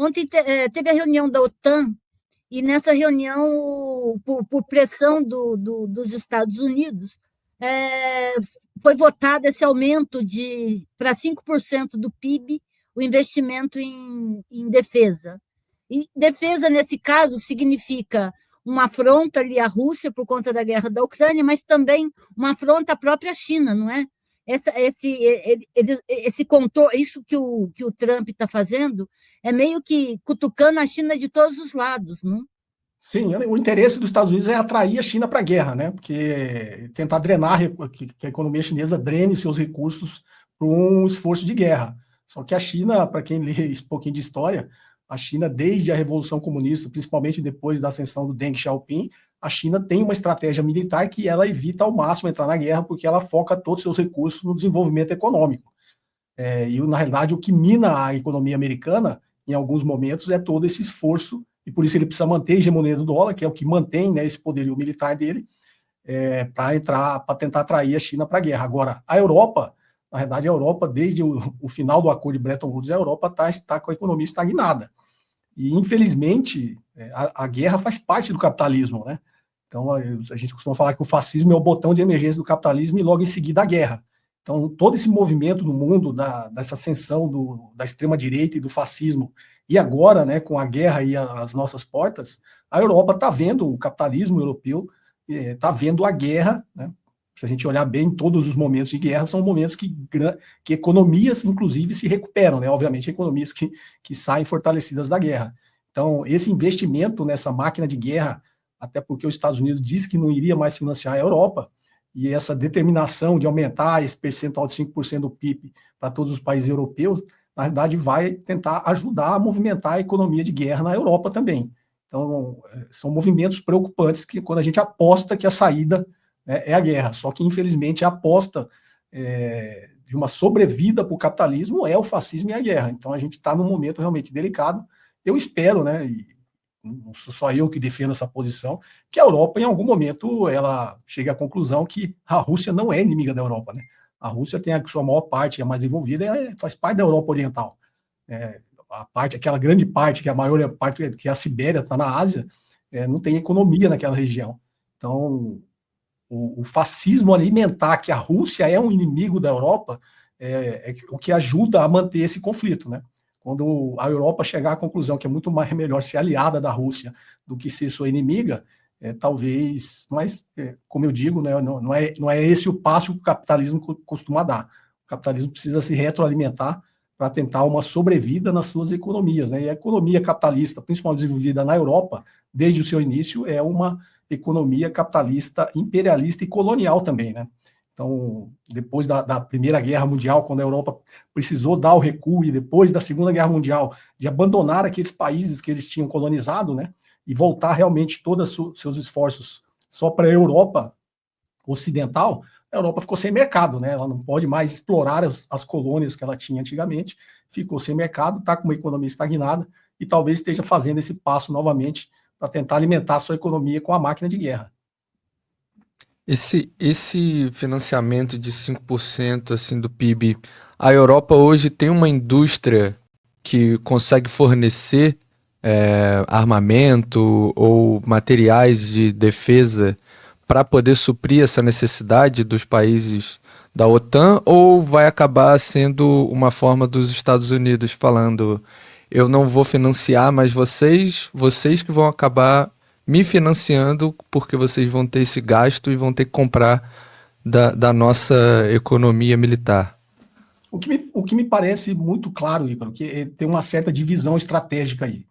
Ontem teve a reunião da OTAN, e nessa reunião, por pressão dos Estados Unidos, é, foi votado esse aumento para 5% do PIB, o investimento em defesa. E defesa, nesse caso, significa uma afronta ali à Rússia por conta da guerra da Ucrânia, mas também uma afronta à própria China, não é? Esse controle, isso que o Trump está fazendo, é meio que cutucando a China de todos os lados, não? Sim, o interesse dos Estados Unidos é atrair a China para a guerra, né? Porque tentar drenar, que a economia chinesa drene os seus recursos para um esforço de guerra. Só que a China, para quem lê um pouquinho de história, a China, desde a Revolução Comunista, principalmente depois da ascensão do Deng Xiaoping, a China tem uma estratégia militar que ela evita ao máximo entrar na guerra, porque ela foca todos os seus recursos no desenvolvimento econômico. E, na realidade, o que mina a economia americana, em alguns momentos, é todo esse esforço, e por isso ele precisa manter a hegemonia do dólar, que é o que mantém, né, esse poderio militar dele, para tentar atrair a China para a guerra. Agora, a Europa, na verdade, a Europa, desde o final do acordo de Bretton Woods, a Europa está com a economia estagnada. E, infelizmente, a guerra faz parte do capitalismo, né? Então, a gente costuma falar que o fascismo é o botão de emergência do capitalismo e logo em seguida a guerra. Então, todo esse movimento no mundo, dessa ascensão da extrema-direita e do fascismo, e agora, né, com a guerra aí às nossas portas, a Europa está vendo, o capitalismo europeu está vendo a guerra, né? Se a gente olhar bem, todos os momentos de guerra são momentos que economias, inclusive, se recuperam, né? Obviamente, economias que saem fortalecidas da guerra. Então, esse investimento nessa máquina de guerra, até porque os Estados Unidos disse que não iria mais financiar a Europa, e essa determinação de aumentar esse percentual de 5% do PIB para todos os países europeus, na verdade, vai tentar ajudar a movimentar a economia de guerra na Europa também. Então, são movimentos preocupantes que quando a gente aposta que a saída, né, é a guerra. Só que, infelizmente, a aposta de uma sobrevida para o capitalismo é o fascismo e a guerra. Então, a gente está num momento realmente delicado. Eu espero, né, e não sou só eu que defendo essa posição, que a Europa, em algum momento, ela chegue à conclusão que a Rússia não é inimiga da Europa, né? A Rússia tem a sua maior parte, a mais envolvida, faz parte da Europa Oriental. Aquela grande parte, que é a maior parte, que é a Sibéria, está na Ásia, não tem economia naquela região. Então, o fascismo alimentar que a Rússia é um inimigo da Europa é o que ajuda a manter esse conflito, né? Quando a Europa chegar à conclusão que é muito mais melhor ser aliada da Rússia do que ser sua inimiga, talvez, mas, como eu digo, né, não é esse o passo que o capitalismo costuma dar. O capitalismo precisa se retroalimentar para tentar uma sobrevida nas suas economias, né? E a economia capitalista, principalmente desenvolvida na Europa, desde o seu início, é uma economia capitalista imperialista e colonial também, né? Então, depois da Primeira Guerra Mundial, quando a Europa precisou dar o recuo, e depois da Segunda Guerra Mundial, de abandonar aqueles países que eles tinham colonizado, né, e voltar realmente todos os seus esforços só para a Europa ocidental, a Europa ficou sem mercado, né? Ela não pode mais explorar as colônias que ela tinha antigamente, ficou sem mercado, está com uma economia estagnada e talvez esteja fazendo esse passo novamente para tentar alimentar a sua economia com a máquina de guerra. Esse financiamento de 5% assim, do PIB, a Europa hoje tem uma indústria que consegue fornecer armamento ou materiais de defesa para poder suprir essa necessidade dos países da OTAN, ou vai acabar sendo uma forma dos Estados Unidos falando: eu não vou financiar, mas vocês que vão acabar me financiando, porque vocês vão ter esse gasto e vão ter que comprar da nossa economia militar? O que me parece muito claro, Ícaro, que tem uma certa divisão estratégica aí.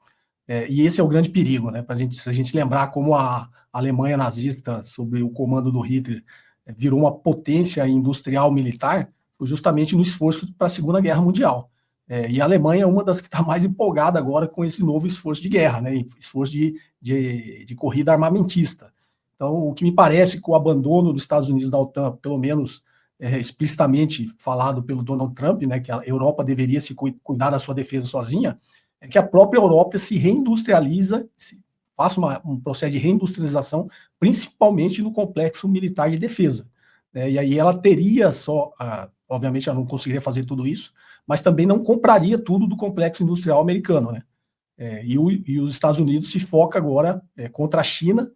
E esse é o grande perigo, né? Se a gente lembrar como a Alemanha nazista, sob o comando do Hitler, virou uma potência industrial militar, foi justamente no esforço para a Segunda Guerra Mundial. E a Alemanha é uma das que está mais empolgada agora com esse novo esforço de guerra, né? Esforço de corrida armamentista. Então, o que me parece que o abandono dos Estados Unidos da OTAN, pelo menos explicitamente falado pelo Donald Trump, né, que a Europa deveria se cuidar da sua defesa sozinha, é que a própria Europa se reindustrializa, faça um processo de reindustrialização, principalmente no complexo militar de defesa. E aí ela teria obviamente ela não conseguiria fazer tudo isso, mas também não compraria tudo do complexo industrial americano, né? E os Estados Unidos se foca agora contra a China,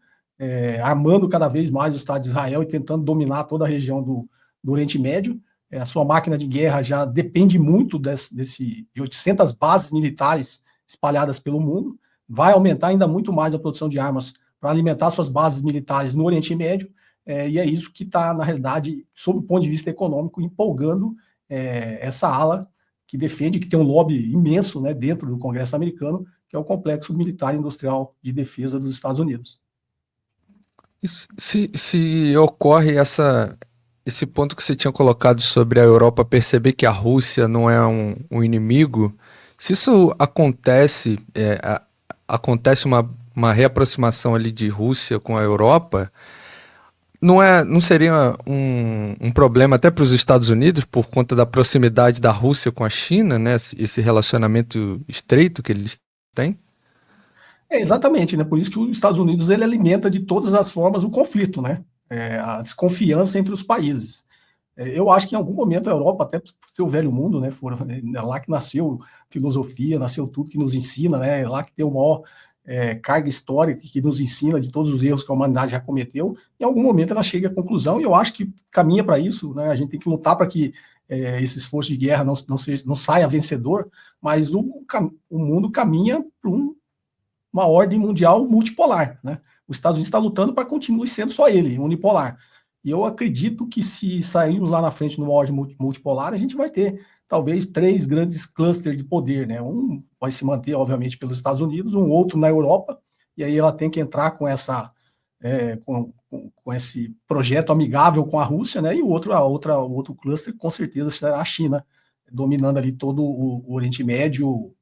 armando cada vez mais o Estado de Israel e tentando dominar toda a região do Oriente Médio. A sua máquina de guerra já depende muito de 800 bases militares espalhadas pelo mundo, vai aumentar ainda muito mais a produção de armas para alimentar suas bases militares no Oriente Médio, e é isso que está, na realidade, sob o ponto de vista econômico, empolgando essa ala que defende, que tem um lobby imenso, né, dentro do Congresso americano, que é o Complexo Militar e Industrial de Defesa dos Estados Unidos. Se ocorre esse ponto que você tinha colocado sobre a Europa perceber que a Rússia não é um inimigo, se isso acontece, acontece uma reaproximação ali de Rússia com a Europa, não seria um problema até para os Estados Unidos por conta da proximidade da Rússia com a China, né? Esse relacionamento estreito que eles têm? Exatamente, né? Por isso que os Estados Unidos ele alimenta de todas as formas o conflito, né? A desconfiança entre os países. Eu acho que em algum momento a Europa, até por ser o velho mundo, né? É lá que nasceu filosofia, nasceu tudo que nos ensina, né? É lá que tem o maior carga histórica que nos ensina de todos os erros que a humanidade já cometeu. Em algum momento ela chega à conclusão, e eu acho que caminha para isso, né? A gente tem que lutar para que esse esforço de guerra não saia vencedor, mas o mundo caminha para uma ordem mundial multipolar, né? Os Estados Unidos está lutando para continuar sendo só ele, unipolar. E eu acredito que se sairmos lá na frente numa ordem multipolar, a gente vai ter talvez 3 grandes clusters de poder, né? Um vai se manter, obviamente, pelos Estados Unidos, um outro na Europa, e aí ela tem que entrar com com esse projeto amigável com a Rússia, né? E o outro cluster, com certeza, será a China, dominando ali todo o Oriente Médio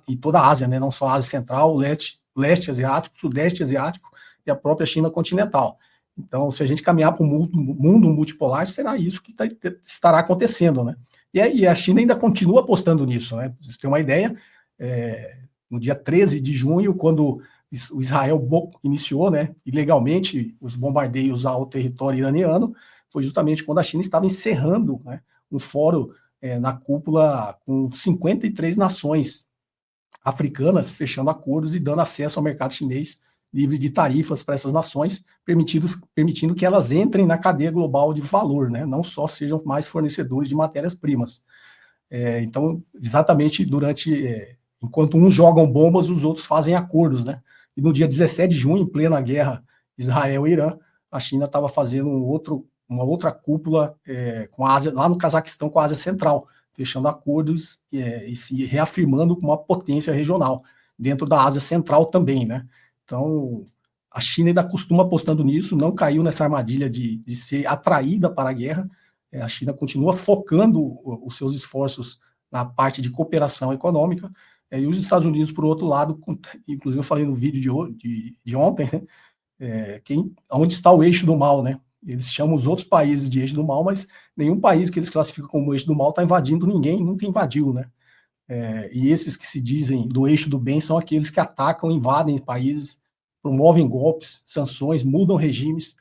e toda a Ásia, né? Não só a Ásia Central, leste asiático, sudeste asiático e a própria China continental. Então, se a gente caminhar para um mundo multipolar, será isso que estará acontecendo, né? E a China ainda continua apostando nisso, né? Pra vocês terem uma ideia, no dia 13 de junho, quando o Israel iniciou, né, ilegalmente os bombardeios ao território iraniano, foi justamente quando a China estava encerrando, né, um fórum na cúpula com 53 nações africanas, fechando acordos e dando acesso ao mercado chinês livre de tarifas para essas nações, permitindo que elas entrem na cadeia global de valor, né? Não só sejam mais fornecedores de matérias-primas. Então, exatamente enquanto uns jogam bombas, os outros fazem acordos, né? E no dia 17 de junho, em plena guerra Israel e Irã, a China estava fazendo uma outra cúpula com a Ásia, lá no Cazaquistão, com a Ásia Central, fechando acordos e se reafirmando como uma potência regional, dentro da Ásia Central também, né? Então, a China ainda costuma apostando nisso, não caiu nessa armadilha de ser atraída para a guerra. A China continua focando os seus esforços na parte de cooperação econômica, e os Estados Unidos, por outro lado, inclusive eu falei no vídeo de ontem, né, onde está o eixo do mal, né? Eles chamam os outros países de eixo do mal, mas nenhum país que eles classificam como eixo do mal está invadindo ninguém, nunca invadiu, né? E esses que se dizem do eixo do bem são aqueles que atacam, invadem países, promovem golpes, sanções, mudam regimes,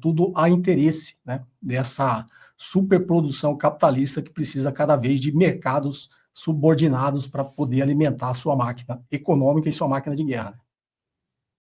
tudo a interesse, né, dessa superprodução capitalista que precisa cada vez de mercados subordinados para poder alimentar a sua máquina econômica e sua máquina de guerra.